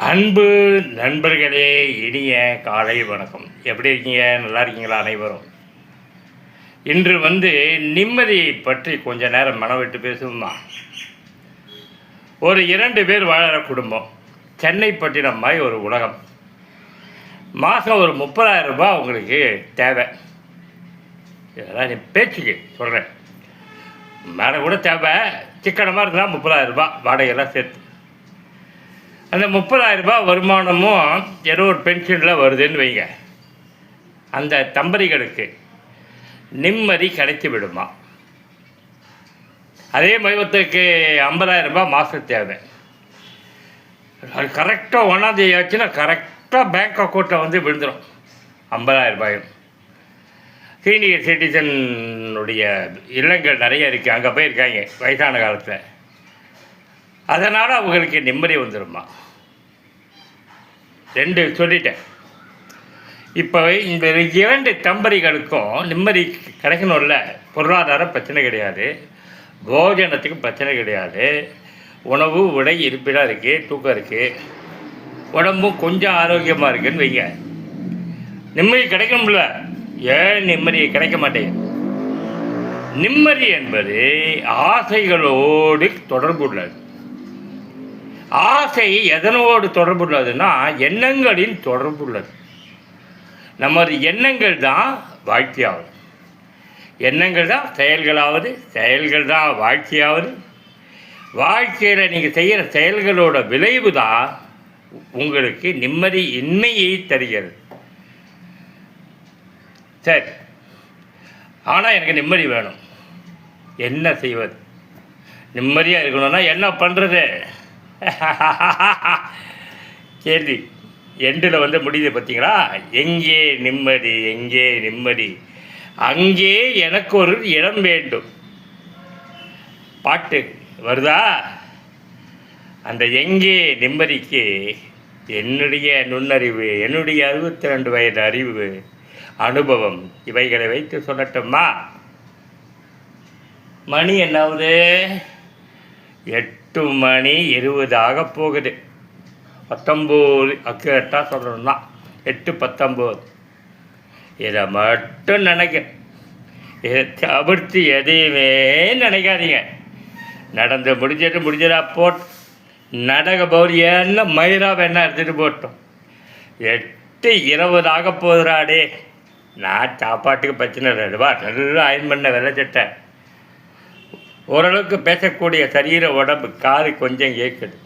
அன்பு நண்பர்களே, இனிய காலை வணக்கம். எப்படி இருக்கீங்க? நல்லா இருக்கீங்களா அனைவரும்? இன்று நிம்மதி பற்றி கொஞ்ச நேரம் மனவிட்டு பேசுவோமா? ஒரு 2 பேர் வாழற குடும்பம், சென்னை பட்டினம் மாதிரி ஒரு உலகம். மாதம் ஒரு 30,000 ரூபாய் அவங்களுக்கு தேவை. இதெல்லாம் நீ பேச்சுக்கு சொல்கிறேன், மேலே கூட தேவை. சிக்கனமாக இருந்தால் 30,000 ரூபாய் வாடகையெல்லாம் சேர்த்து. அந்த 30,000 ரூபாய் வருமானமும் ஏதோ ஒரு பென்ஷனில் வருதுன்னு வைங்க. அந்த தம்பதிகளுக்கு நிம்மதி கிடைச்சி விடுமா? அதே மைவத்துக்கு 50,000 ரூபாய் மாதம் தேவை. அது கரெக்டாக 1ஆம் தேதி ஆச்சுன்னா கரெக்டாக பேங்க் அக்கௌண்ட்டில் விழுந்துடும் 50,000 ரூபாயும். சீனியர் சிட்டிசனுடைய இல்லங்கள் நிறைய இருக்குது, அங்கே போயிருக்காங்க வயசான காலத்தில். அதனால் அவங்களுக்கு நிம்மதி வந்துடுமா? 2 சொல்லிட்டேன். இப்போ இந்த 2 தம்பதிகளுக்கும் நிம்மதி கிடைக்கணும்ல. பொருளாதார பிரச்சனை கிடையாது, போஜனத்துக்கு பிரச்சனை கிடையாது, உணவு உடை இருப்பிடம் இருக்குது, தூக்கம் இருக்குது, உடம்பும் கொஞ்சம் ஆரோக்கியமாக இருக்குதுன்னு வைங்க. நிம்மதி கிடைக்கணும்ல. ஏன் நிம்மதி கிடைக்க மாட்டேங்குது? நிம்மதி என்பது ஆசைகளோடு தொடர்பு உள்ளது. ஆசை எதனோடு தொடர்புள்ளதுன்னா எண்ணங்களின் தொடர்புள்ளது. நமது எண்ணங்கள் தான் வாழ்க்கையாவது, எண்ணங்கள் தான் செயல்களாவது, செயல்கள் தான் வாழ்க்கையாவது. வாழ்க்கையில் நீங்கள் செய்கிற செயல்களோட விளைவு தான் உங்களுக்கு நிம்மதி இன்மையை தருகிறது. சரி, ஆனால் எனக்கு நிம்மதி வேணும், என்ன செய்வது? நிம்மதியாக இருக்கணும்னா என்ன பண்ணுறது? கேள்வி எண்டில் முடியுது பார்த்தீங்களா? எங்கே நிம்மதி, எங்கே நிம்மதி, அங்கே எனக்கு ஒரு இடம் வேண்டும். பாட்டு வருதா? அந்த எங்கே நிம்மதிக்கு என்னுடைய நுண்ணறிவு, என்னுடைய 62 வயது அறிவு, அனுபவம், இவைகளை வைத்து சொல்லட்டுமா? மணி என்னாவது? 8 மணி 20 ஆக போகுது. 19 அக்கேட்டாக சொல்லணும்னா 8:19. இதை மட்டும் நினைக்கிறேன். இதை தவிர்த்து எதையுமே நினைக்காதீங்க. நடந்து முடிஞ்சதா போட்டு நடக்க போது என்ன மயிரா வேணா எடுத்துகிட்டு போட்டோம். 8:20 ஆக போகுதுராடே. நான் சாப்பாட்டுக்கு பிரச்சனை இல்லைவா, நல்லா அயன் பண்ண வெள்ளச்சட்டை, ஓரளவுக்கு பேசக்கூடிய சரீர உடம்பு, காது கொஞ்சம் கேட்குது.